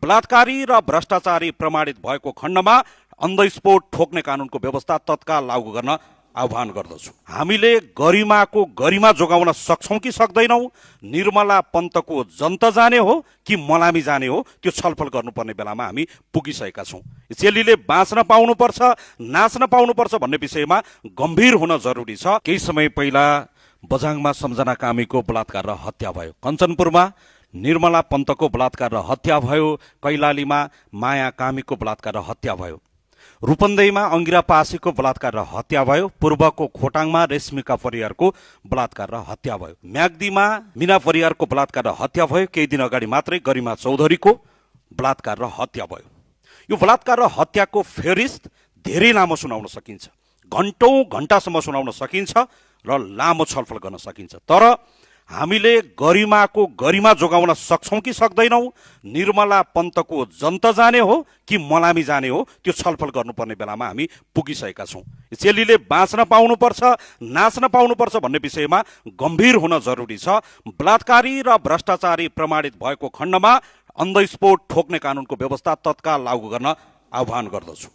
बलात्कारी र भ्रष्टाचारी प्रमाणित भएको खण्डमा अन द स्पोट ठोक्ने कानुनको व्यवस्था तत्काल लागू गर्न आह्वान गर्दछु। हामीले गरिमाको गरिमा जोगाउन सक्छौं कि सक्दैनौं, निर्मला पन्तको जन्त जाने हो कि मलामी जाने हो, त्यो छलफल गर्नुपर्ने बेलामा हामी पुगिसकेका छौं। चेलीले बाँच्न पाउनुपर्छ, नाच्न पाउनुपर्छ भन्ने विषयमा गम्भीर हुन जरुरी छ। केही समय पहिला बझाङमा सम्झना कामीको बलात्कार र हत्या भयो, कञ्चनपुरमा निर्मला पन्तको बलात्कार र हत्या भयो, कैलालीमा माया कामीको बलात्कार र हत्या भयो, रूपन्देहीमा अंगिरा पासीको बलात्कार र हत्या भयो, पूर्वको खोटाङमा रेशमिका परियारको बलात्कार र हत्या भयो, म्याग्दीमा मीना परियारको बलात्कार र हत्या भयो, केही दिन अगाडि मात्रै गरिमा चौधरीको बलात्कार र हत्या भयो। यो बलात्कार र हत्याको फेरिस्त धेरै लामो सुनाउन सकिन्छ, घण्टौं घण्टासम्म सुनाउन सकिन्छ र लामो छलफल गर्न सकिन्छ। तर हामीले गरिमाको गरिमा जोगाउन सक्छौं कि सक्दैनौं, निर्मला पन्तको जन्त जाने हो कि मलामी जाने हो, त्यो छलफल गर्नुपर्ने बेलामा हामी पुगिसकेका छौं। चेलीले बाँच्न पाउनुपर्छ, नाच्न पाउनुपर्छ भन्ने विषयमा गम्भीर हुन जरुरी छ। बलात्कारी र भ्रष्टाचारी प्रमाणित भएको खण्डमा अन द स्पोट ठोक्ने कानुनको व्यवस्था तत्काल लागू गर्न आह्वान गर्दछु।